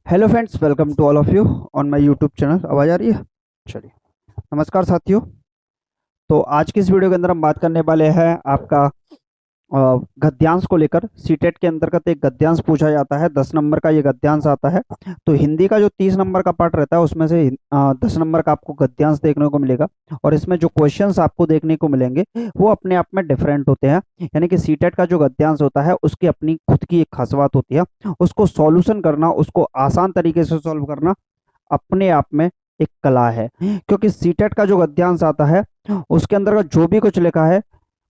Hello friends, welcome to all of you on my YouTube channel. आवाज़ आ रही है? चलिए, नमस्कार साथियों। तो आज की इस वीडियो के अंदर हम बात करने वाले हैं आपका गद्यांश को लेकर। सीटेट के अंतर्गत एक गद्यांश पूछा जाता है, 10 नंबर का ये गद्यांश आता है। तो हिंदी का जो 30 नंबर का पार्ट रहता है उसमें से 10 नंबर का आपको गद्यांश देखने को मिलेगा। और इसमें जो क्वेश्चंस आपको देखने को मिलेंगे वो अपने आप में डिफरेंट होते हैं। यानी कि सीटेट का जो गद्यांश होता है उसकी अपनी खुद की एक खास बात होती है। उसको सॉल्यूशन करना, उसको आसान तरीके से सॉल्व करना अपने आप में एक कला है। क्योंकि सीटेट का जो गद्यांश आता है उसके अंदर का जो भी कुछ लिखा है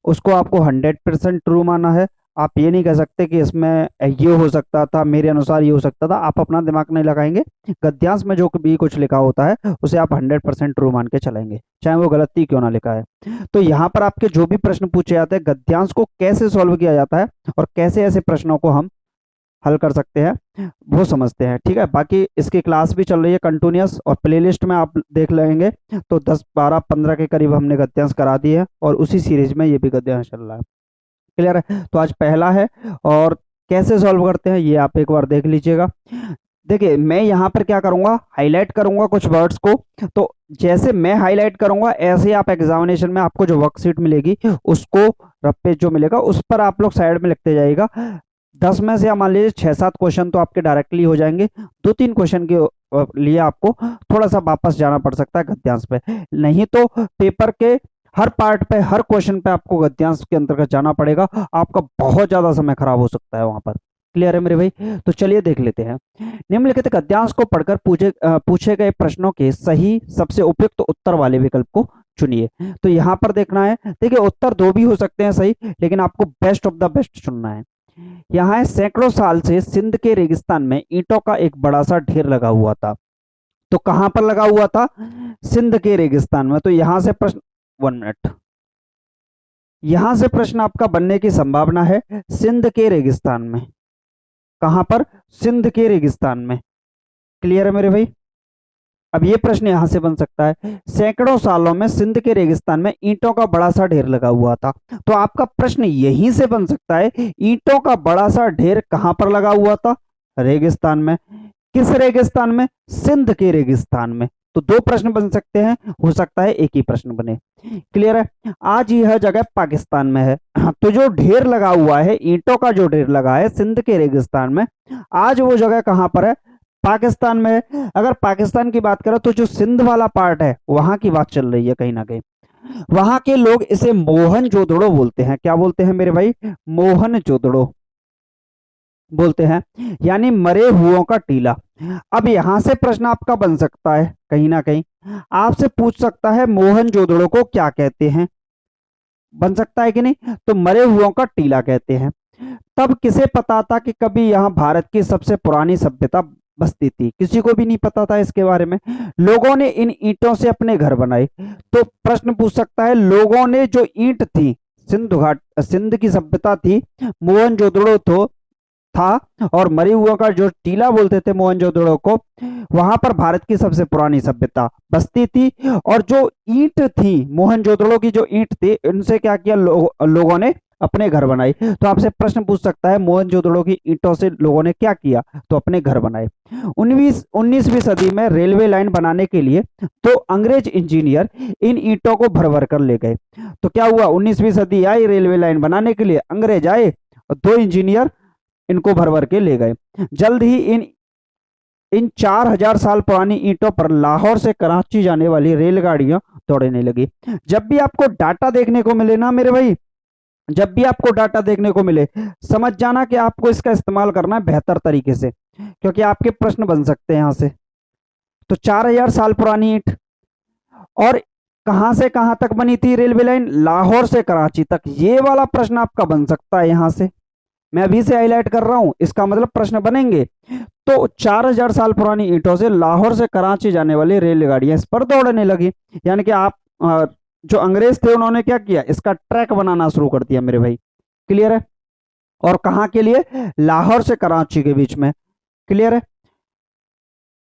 उसको आपको 100% ट्रू मानना है। आप ये नहीं कह सकते कि इसमें ये हो सकता था, मेरे अनुसार ये हो सकता था। आप अपना दिमाग नहीं लगाएंगे। गद्यांश में जो भी कुछ लिखा होता है उसे आप 100% ट्रू मान के चलेंगे, चाहे वो गलती क्यों ना लिखा है। तो यहाँ पर आपके जो भी प्रश्न पूछे जाते हैं, गद्यांश को कैसे सॉल्व किया जाता है और कैसे ऐसे प्रश्नों को हम हल कर सकते हैं वो समझते हैं। ठीक है, बाकी इसकी क्लास भी चल रही है कंटिन्यूअस, और प्लेलिस्ट में आप देख लेंगे तो 10 12 15 के करीब हमने गद्यांश करा दिए हैं और उसी सीरीज में ये भी गद्यांश चल रहा है। क्लियर है? तो आज पहला है, और कैसे सॉल्व करते हैं ये आप एक बार देख लीजिएगा। देखिए, मैं यहाँ पर क्या करूंगा, हाईलाइट करूंगा कुछ वर्ड्स को। तो जैसे मैं हाईलाइट करूंगा ऐसे ही आप एग्जामिनेशन में आपको जो वर्कशीट मिलेगी उसको, रफ पेज जो मिलेगा उस पर आप लोग साइड में लिखते जाइएगा। 10 में से मान लीजिए 6-7 क्वेश्चन तो आपके डायरेक्टली हो जाएंगे। 2-3 क्वेश्चन के लिए आपको थोड़ा सा वापस जाना पड़ सकता है गद्यांश पे। नहीं तो पेपर के हर पार्ट पे, हर क्वेश्चन पे आपको गद्यांश के अंतर्गत जाना पड़ेगा। आपका बहुत ज्यादा समय खराब हो सकता है वहां पर। क्लियर है मेरे भाई? तो चलिए देख लेते हैं। निम्नलिखित गद्यांश को पढ़कर पूछे गए प्रश्नों के सही सबसे उपयुक्त उत्तर वाले विकल्प को चुनिए। तो यहाँ पर देखना है, देखिए उत्तर दो भी हो सकते हैं सही, लेकिन आपको बेस्ट ऑफ द बेस्ट चुनना है। यहाँ है, सैकड़ों साल से सिंध के रेगिस्तान में ईंटों का एक बड़ा सा ढेर लगा हुआ था। तो कहां पर लगा हुआ था? सिंध के रेगिस्तान में। तो यहां से प्रश्न, 1 मिनट, यहां से प्रश्न आपका बनने की संभावना है सिंध के रेगिस्तान में। कहां पर? सिंध के रेगिस्तान में। क्लियर है मेरे भाई? अब ये प्रश्न यहां से बन सकता है, सैकड़ों सालों में सिंध के रेगिस्तान में ईंटों का बड़ा सा ढेर लगा हुआ था। तो आपका प्रश्न यहीं से बन सकता है, ईंटों का बड़ा सा ढेर कहां पर लगा हुआ था? रेगिस्तान में। किस रेगिस्तान में? सिंध के रेगिस्तान में। तो दो प्रश्न बन सकते हैं, हो सकता है एक ही प्रश्न बने। क्लियर है? आज यह जगह पाकिस्तान में है। तो जो ढेर लगा हुआ है, ईंटों का जो ढेर लगा है सिंध के रेगिस्तान में, आज वो जगह कहां पर है? पाकिस्तान में है। अगर पाकिस्तान की बात करें तो जो सिंध वाला पार्ट है वहां की बात चल रही है कहीं ना कहीं। वहां के लोग इसे मोहनजोदड़ो बोलते हैं। क्या बोलते हैं मेरे भाई? मोहनजोदड़ो बोलते हैं, यानी मरे हुओं का टीला। अब यहां से प्रश्न आपका बन सकता है, कहीं ना कहीं आपसे पूछ सकता है मोहनजोदड़ो को क्या कहते हैं। बन सकता है कि नहीं? तो मरे हुओं का टीला कहते हैं। तब किसे पता था कि कभी यहाँ भारत की सबसे पुरानी सभ्यता बसती थी? किसी को भी नहीं पता था इसके बारे में। लोगों ने इन ईंटों से अपने घर बनाए। तो प्रश्न पूछ सकता है, लोगों ने जो ईंट थी, सिंध की सभ्यता थी, मोहनजोदड़ो तो था, और मरे हुओं का जो टीला बोलते थे मोहनजोदड़ो को, वहां पर भारत की सबसे पुरानी सभ्यता बसती थी। और जो ईंट थी, मोहनजोदड़ो की जो ईंट थी, इनसे क्या किया? लोगों ने अपने घर बनाए। तो आपसे प्रश्न पूछ सकता है, मोहनजोदड़ो की ईंटों से लोगों ने क्या किया? तो अपने घर बनाए। 19वीं सदी में रेलवे लाइन बनाने के लिए तो अंग्रेज इंजीनियर इन ईंटों को भर भर कर ले गए। तो क्या हुआ? 19वीं सदी आई, रेलवे लाइन बनाने के लिए अंग्रेज आए और दो इंजीनियर इनको भर भर के ले गए। जल्द ही इन इन 4000 साल पुरानी ईंटों पर लाहौर से कराची जाने वाली रेलगाड़ियां दौड़ने लगी। जब भी आपको डाटा देखने को मिले ना मेरे भाई, जब भी आपको डाटा देखने को मिले, समझ जाना कि आपको इसका इस्तेमाल करना है बेहतर तरीके से, क्योंकि आपके प्रश्न बन सकते हैं यहां से। तो 4000 साल पुरानी ईंट, और कहां से कहां तक बनी थी रेलवे लाइन? लाहौर से कराची तक। ये वाला प्रश्न आपका बन सकता है यहां से। मैं अभी से हाईलाइट कर रहा हूं, इसका मतलब प्रश्न बनेंगे। तो 4000 साल पुरानी ईंटों से लाहौर से कराची जाने वाली रेलगाड़ियां इस पर दौड़ने लगी। यानी कि आप जो अंग्रेज थे उन्होंने क्या किया? इसका ट्रैक बनाना शुरू कर दिया मेरे भाई। क्लियर है? और कहां के लिए? लाहौर से कराची के बीच में। क्लियर है?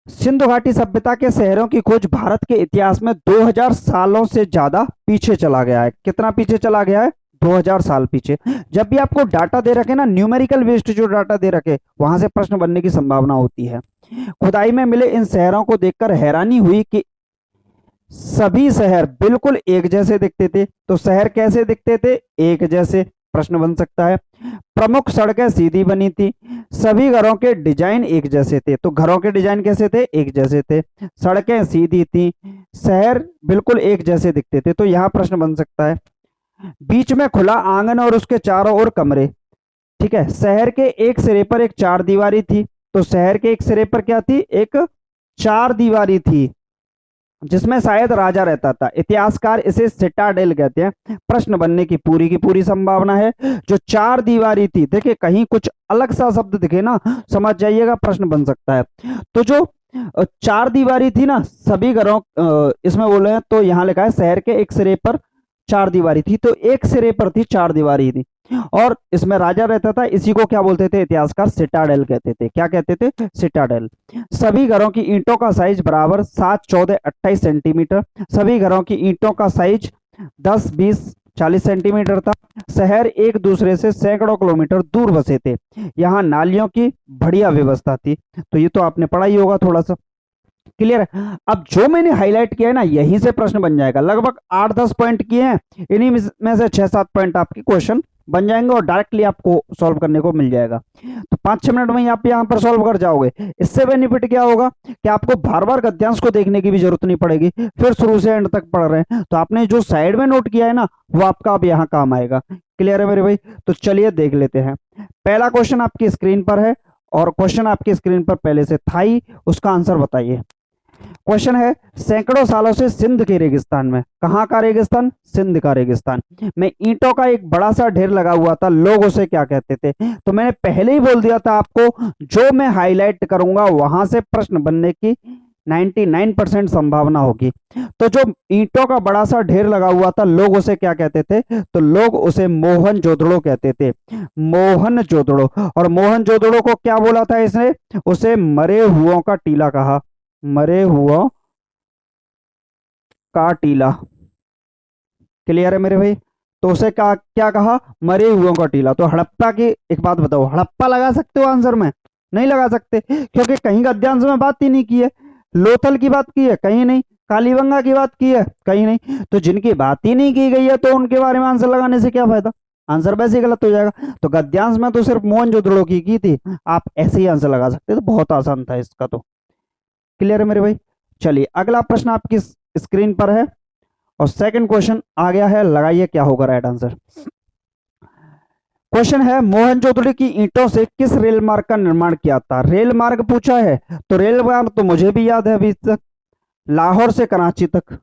सिंधु घाटी सभ्यता के शहरों की खोज भारत के इतिहास में 2000 सालों से ज्यादा पीछे चला गया है। कितना पीछे चला गया है? 2000 साल पीछे। जब भी आपको डाटा दे रखे ना, न्यूमेरिकल बेस्ड जो डाटा दे रखे, वहां से प्रश्न बनने की संभावना होती है। खुदाई में मिले इन शहरों को देखकर हैरानी हुई कि सभी शहर बिल्कुल एक जैसे दिखते थे। तो शहर कैसे दिखते थे? एक जैसे। प्रश्न बन सकता है। प्रमुख सड़कें सीधी बनी थी। सभी घरों के डिजाइन एक जैसे थे। तो घरों के डिजाइन कैसे थे? एक जैसे थे। सड़कें सीधी थी। शहर बिल्कुल एक जैसे दिखते थे। तो यहाँ प्रश्न बन सकता है। बीच में खुला आंगन और उसके चारों ओर कमरे। ठीक है। शहर के एक सिरे पर एक चार दीवारी थी। तो शहर के एक सिरे पर क्या थी? एक चार दीवारी थी जिसमें शायद राजा रहता था। इतिहासकार इसे सिटाडेल कहते हैं। प्रश्न बनने की पूरी संभावना है। जो चार दीवारी थी, देखिए कहीं कुछ अलग सा शब्द दिखे ना, समझ जाइएगा प्रश्न बन सकता है। तो जो चार दीवारी थी ना, सभी घरों इसमें बोले हैं तो यहाँ लिखा है शहर के एक सिरे पर चार दीवारी थी। तो एक सिरे पर थी, चार दीवारी थी और इसमें राजा रहता था। इसी को क्या बोलते थे इतिहासकार? सिटाडेल कहते थे। क्या कहते थे? सिटाडेल। सभी घरों की ईंटों का साइज बराबर 7, 14, 28 सेंटीमीटर। सभी घरों की ईंटों का साइज 10, 20, 40 सेंटीमीटर था। शहर एक दूसरे से सैकड़ों किलोमीटर दूर बसे थे। यहाँ नालियों की बढ़िया व्यवस्था थी। तो ये तो आपने पढ़ा ही होगा थोड़ा सा। क्लियर है। अब जो मैंने हाईलाइट किया है ना, यहीं से प्रश्न बन जाएगा। लगभग 8-10 पॉइंट किए हैं, इन्हीं में से 6-7 पॉइंट आपके क्वेश्चन बन जाएंगे और डायरेक्टली आपको सॉल्व करने को मिल जाएगा। तो 5-6 मिनट में आप यहाँ पर सॉल्व कर जाओगे। इससे बेनिफिट क्या होगा कि आपको बार बार गद्यांश को देखने की भी जरूरत नहीं पड़ेगी, फिर शुरू से एंड तक पढ़ रहे हैं तो आपने जो साइड में नोट किया है ना, वो आपका अब यहाँ काम आएगा। क्लियर है मेरे भाई? तो चलिए देख लेते हैं। पहला क्वेश्चन आपकी स्क्रीन पर है और क्वेश्चन आपकी स्क्रीन पर पहले से था ही, उसका आंसर बताइए। क्वेश्चन है, सैकड़ों सालों से सिंध के रेगिस्तान में, कहाँ का रेगिस्तान? सिंध का रेगिस्तान में ईंटों का एक बड़ा सा ढेर लगा हुआ था। लोग उसे क्या कहते थे? तो मैंने पहले ही बोल दिया था आपको, जो मैं हाईलाइट करूंगा वहां से प्रश्न बनने की 99% संभावना होगी। तो जो ईंटों का बड़ा सा ढेर लगा हुआ था, लोग उसे क्या कहते थे? तो लोग उसे मोहनजोदड़ो कहते थे। मोहनजोदड़ो। और मोहनजोदड़ो को क्या बोला था इसने? उसे मरे हुओं का टीला कहा। मरे हुओं का टीला। क्लियर है मेरे भाई? तो उसे क्या कहा? मरे हुओं का टीला। तो हड़प्पा की एक बात बताओ, हड़प्पा लगा सकते हो आंसर में? नहीं लगा सकते, क्योंकि कहीं गद्यांश में बात ही नहीं की है। लोथल की बात की है? कहीं नहीं। कालीबंगा की बात की है? कहीं नहीं। तो जिनकी बात ही नहीं की गई है तो उनके बारे में आंसर लगाने से क्या फायदा? आंसर वैसे ही गलत हो जाएगा। तो गद्यांश में तो सिर्फ मोहनजोदड़ो की थी, आप ऐसे ही आंसर लगा सकते। तो बहुत आसान था इसका। तो क्लियर है मेरे भाई? चलिए अगला प्रश्न आपकी स्क्रीन पर है और सेकंड क्वेश्चन आ गया है। लगाइए क्या होगा राइट आंसर। क्वेश्चन है, मोहनजोदड़ो की ईंटों से किस रेल मार्ग का निर्माण किया था? रेल मार्ग पूछा है तो रेल मार्ग तो मुझे भी याद है अभी तक, लाहौर से कराची तक।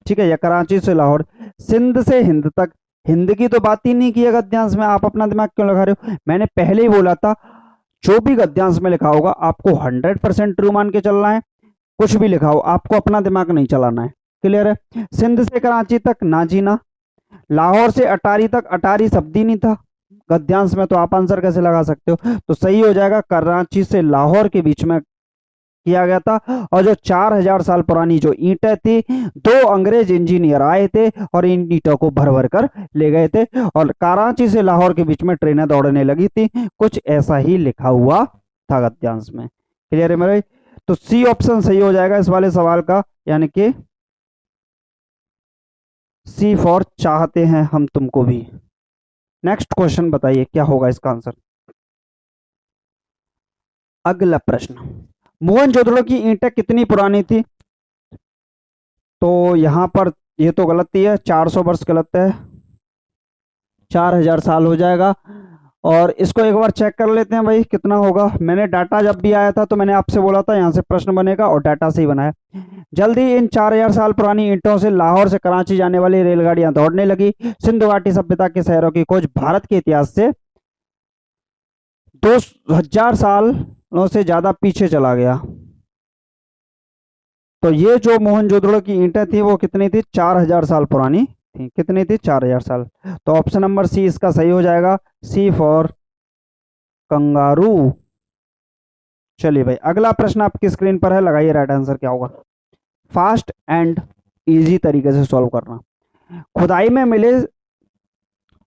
ठीक है, या कराची से लाहौर। सिंध से हिंद तक। हिंद की तो बात ही नहीं की है गद्यांश में, आप अपना दिमाग क्यों लगा रहे हो? मैंने पहले ही बोला था, जो भी गद्यांश में लिखा होगा आपको 100% ट्रू मान के चलना है। कुछ भी लिखा हो आपको अपना दिमाग नहीं चलाना है। क्लियर है? सिंध से कराची तक ना जी ना। लाहौर से अटारी तक, अटारी शब्द ही नहीं था गद्यांश में, तो आप आंसर कैसे लगा सकते हो? तो सही हो जाएगा, कराची से लाहौर के बीच में किया गया था। और जो 4000 साल पुरानी जो ईंटें थी, दो अंग्रेज इंजीनियर आए थे और इन ईंटों को भर भर कर ले गए थे और कराची से लाहौर के बीच में ट्रेनें दौड़ने लगी थी। कुछ ऐसा ही लिखा हुआ था गद्यांश में। क्लियर है मेरे? तो सी ऑप्शन सही हो जाएगा इस वाले सवाल का, यानी कि सी फॉर चाहते हैं हम तुमको भी। नेक्स्ट क्वेश्चन बताइए क्या होगा इसका आंसर। अगला प्रश्न, मोहनजोदड़ो की ईंटें कितनी पुरानी थी? तो यहां पर ये तो गलत ही है, 400 वर्ष गलत है, 4000 साल हो जाएगा। और इसको एक बार चेक कर लेते हैं भाई कितना होगा। मैंने डाटा जब भी आया था तो मैंने आपसे बोला था यहाँ से प्रश्न बनेगा और डाटा से ही बनाया। जल्दी इन 4000 साल पुरानी ईंटों से लाहौर से कराची जाने वाली रेलगाड़ियां दौड़ने लगी। सिंधु घाटी सभ्यता के शहरों की खोज भारत के इतिहास से 2000 सालों से ज्यादा पीछे चला गया। तो ये जो मोहनजोदड़ो की ईंटें थी वो कितनी थी? 4000 साल पुरानी थी। कितनी थी? 4000 साल। तो ऑप्शन नंबर सी इसका सही हो जाएगा, सी फॉर कंगारू। चलिए भाई अगला प्रश्न आपकी स्क्रीन पर है, लगाइए राइट आंसर क्या होगा। फास्ट एंड इजी तरीके से सॉल्व करना। खुदाई में मिले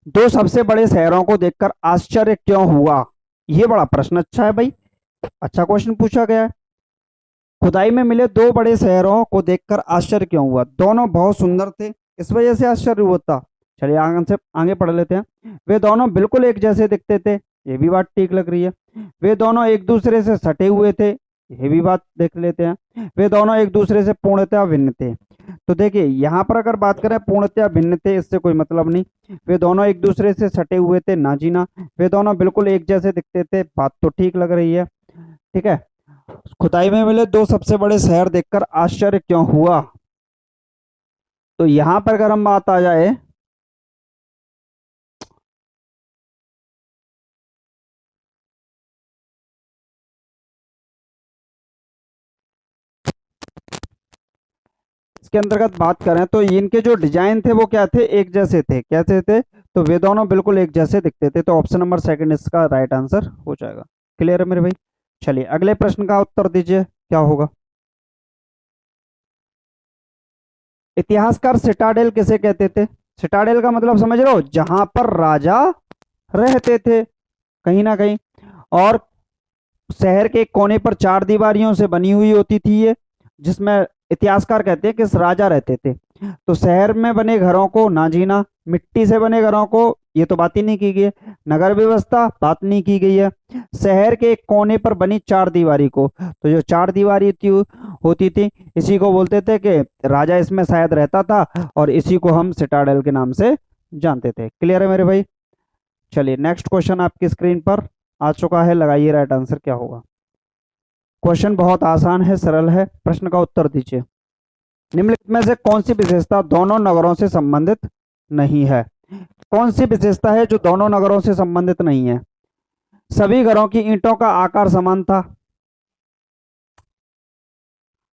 दो सबसे बड़े शहरों को देखकर आश्चर्य क्यों हुआ? ये बड़ा प्रश्न अच्छा है भाई, अच्छा क्वेश्चन पूछा गया है। खुदाई में मिले दो बड़े शहरों को देखकर आश्चर्य क्यों हुआ? दोनों बहुत सुंदर थे, इस वजह से आश्चर्य हुआ था। चलिए आगे से आगे पढ़ लेते हैं। वे दोनों बिल्कुल एक जैसे दिखते थे, ये भी बात ठीक लग रही है। वे दोनों एक दूसरे से सटे हुए थे, ये भी बात देख लेते हैं। वे दोनों एक दूसरे से पूर्णतया भिन्न थे। तो देखिए यहाँ पर अगर बात करें पूर्णतया भिन्न थे, इससे कोई मतलब नहीं। वे दोनों एक दूसरे से सटे हुए थे, ना जी ना। वे दोनों बिल्कुल एक जैसे दिखते थे, बात तो ठीक लग रही है। ठीक है। खुदाई में मिले दो सबसे बड़े शहर देखकर आश्चर्य क्यों हुआ? तो यहां पर अगर हम बात आ जाए, इसके अंतर्गत बात करें तो इनके जो डिजाइन थे वो क्या थे? एक जैसे थे। कैसे थे? तो वे दोनों बिल्कुल एक जैसे दिखते थे। तो ऑप्शन नंबर सेकंड इसका राइट आंसर हो जाएगा। क्लियर है मेरे भाई? चलिए अगले प्रश्न का उत्तर दीजिए, क्या होगा? इतिहासकार सिटाडेल किसे कहते थे? सिटाडेल का मतलब समझ रहे हो? जहां पर राजा रहते थे कहीं ना कहीं, और शहर के एक कोने पर चार दीवारियों से बनी हुई होती थी ये, जिसमें इतिहासकार कहते हैं कि राजा रहते थे। तो शहर में बने घरों को ना जीना, मिट्टी से बने घरों को ये तो बात ही नहीं की गई है, नगर व्यवस्था बात नहीं की गई है, शहर के एक कोने पर बनी चार दीवारी को, तो जो चार दीवारी होती थी इसी को बोलते थे कि राजा इसमें शायद रहता था, और इसी को हम सिटाडेल के नाम से जानते थे। क्लियर है मेरे भाई? चलिए नेक्स्ट क्वेश्चन आपकी स्क्रीन पर आ चुका है, लगाइए राइट आंसर क्या होगा। क्वेश्चन बहुत आसान है, सरल है, प्रश्न का उत्तर दीजिए। निम्नलिखित में से कौन सी विशेषता दोनों नगरों से संबंधित नहीं है? कौन सी विशेषता है जो दोनों नगरों से संबंधित नहीं है? सभी घरों की ईंटों का आकार समान था,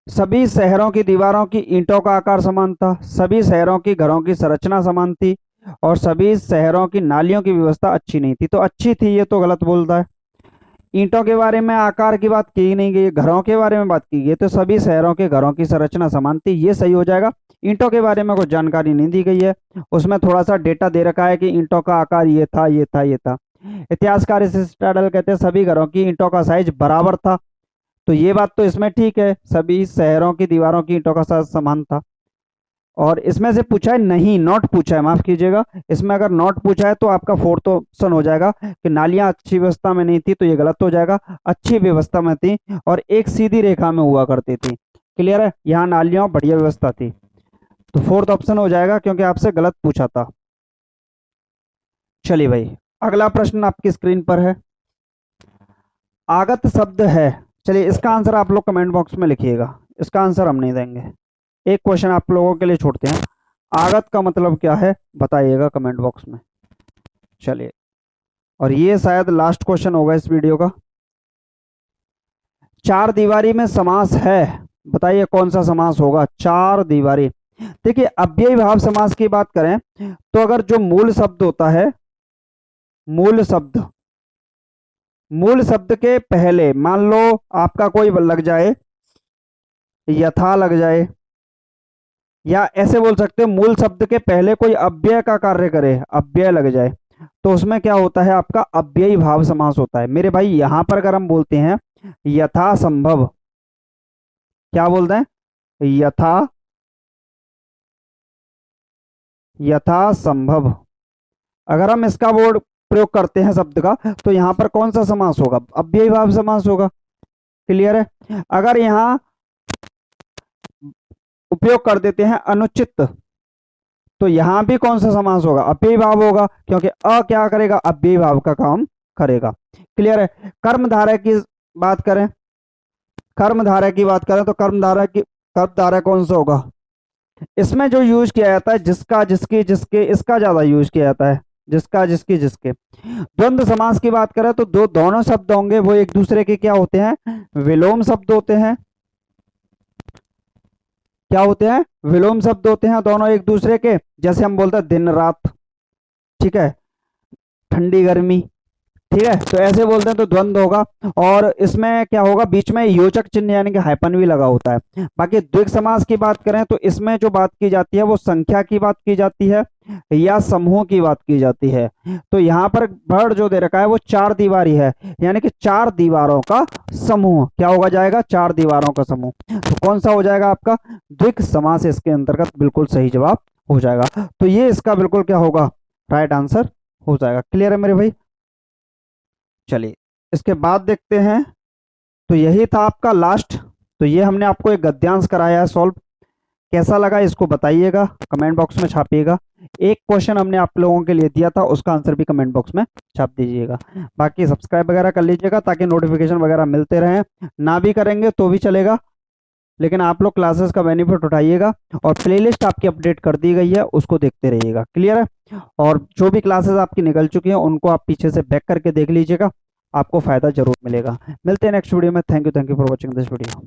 सभी शहरों की दीवारों की ईंटों का आकार समान था, सभी शहरों की घरों की संरचना समान थी, और सभी शहरों की नालियों की व्यवस्था अच्छी नहीं थी। तो अच्छी थी ये तो गलत बोलता है। ईंटों के बारे में आकार की बात की नहीं गई, घरों के बारे में बात की गई, तो सभी शहरों के घरों की संरचना समान थी, ये सही हो जाएगा। ईंटों के बारे में कुछ जानकारी नहीं दी गई है, उसमें थोड़ा सा डेटा दे रखा है कि ईंटों का आकार ये था ये था ये था। इतिहासकार एरिस्टोटल कहते हैं सभी घरों की ईंटों का साइज बराबर था, तो ये बात तो इसमें ठीक है, सभी शहरों की दीवारों की ईंटों का साइज समान था। और इसमें से पूछा है नहीं, नॉट पूछा है, माफ कीजिएगा, इसमें अगर नॉट पूछा है तो आपका फोर्थ ऑप्शन हो जाएगा कि नालियां अच्छी व्यवस्था में नहीं थी, तो ये गलत हो जाएगा। अच्छी व्यवस्था में थी और एक सीधी रेखा में हुआ करती थी। क्लियर है? यहाँ नालियां बढ़िया व्यवस्था थी, तो फोर्थ ऑप्शन हो जाएगा क्योंकि आपसे गलत पूछा था। चलिए भाई अगला प्रश्न आपकी स्क्रीन पर है। आगत शब्द है, चलिए इसका आंसर आप लोग कमेंट बॉक्स में लिखिएगा, इसका आंसर हम नहीं देंगे। एक क्वेश्चन आप लोगों के लिए छोड़ते हैं, आगत का मतलब क्या है बताइएगा कमेंट बॉक्स में। चलिए, और ये शायद लास्ट क्वेश्चन होगा इस वीडियो का। चार दीवारी में समास है, बताइए कौन सा समास होगा? चार दीवारी। देखिए अव्ययी भाव समास की बात करें तो अगर जो मूल शब्द होता है, मूल शब्द, मूल शब्द के पहले मान लो आपका कोई लग जाए, यथा लग जाए, या ऐसे बोल सकते हो मूल शब्द के पहले कोई अव्यय का कार्य करे, अव्यय लग जाए, तो उसमें क्या होता है? आपका अव्ययी भाव समास होता है मेरे भाई। यहां पर अगर हम बोलते हैं यथा संभव, क्या बोलते हैं? यथा, यथा संभव, अगर हम इसका बोर्ड प्रयोग करते हैं शब्द का, तो यहां पर कौन सा समास होगा? अव्ययी भाव समास होगा। क्लियर है? अगर यहां उपयोग कर देते हैं अनुचित, तो यहां भी कौन सा समास होगा? अव्ययी भाव होगा, क्योंकि अ क्या करेगा? अव्ययी भाव का काम करेगा। क्लियर है? कर्मधारय की बात करें, कर्मधारय की बात करें तो कर्मधारय कौन सा होगा? इसमें जो यूज किया जाता है जिसका, जिसकी, जिसके, इसका ज्यादा यूज किया जाता है, जिसका, जिसकी, जिसके। द्वंद्व समास की बात करें तो दोनों शब्द होंगे वो एक दूसरे के क्या होते हैं? विलोम शब्द होते हैं। क्या होते हैं? विलोम शब्द होते हैं दोनों एक दूसरे के। जैसे हम बोलते हैं दिन रात, ठीक है, ठंडी गर्मी, ठीक है, तो ऐसे बोलते हैं तो द्वंद होगा। और इसमें क्या होगा, बीच में योजक चिन्ह यानी कि हाइपन भी लगा होता है। बाकी द्विग समास की बात करें तो इसमें जो बात की जाती है वो संख्या की बात की जाती है या समूह की बात की जाती है। तो यहाँ पर वर्ड जो दे रखा है वो चार दीवारी है, यानी कि चार दीवारों का समूह क्या होगा जाएगा, चार दीवारों का समूह। तो कौन सा हो जाएगा आपका, द्विग समास इसके अंतर्गत बिल्कुल सही जवाब हो जाएगा। तो ये इसका बिल्कुल क्या होगा, राइट आंसर हो जाएगा। क्लियर है मेरे भाई। चलिए इसके बाद देखते हैं। तो यही था आपका लास्ट। तो ये हमने आपको एक गद्यांश कराया है सॉल्व। कैसा लगा इसको बताइएगा, कमेंट बॉक्स में छापिएगा। एक क्वेश्चन हमने आप लोगों के लिए दिया था, उसका आंसर भी कमेंट बॉक्स में छाप दीजिएगा। बाकी सब्सक्राइब वगैरह कर लीजिएगा ताकि नोटिफिकेशन वगैरह मिलते रहें। ना भी करेंगे तो भी चलेगा, लेकिन आप लोग क्लासेस का बेनिफिट उठाइएगा। और प्लेलिस्ट आपकी अपडेट कर दी गई है, उसको देखते रहिएगा। क्लियर है। और जो भी क्लासेस आपकी निकल चुकी हैं उनको आप पीछे से बैक करके देख लीजिएगा, आपको फायदा जरूर मिलेगा। मिलते हैं नेक्स्ट वीडियो में। Thank you for watching this video.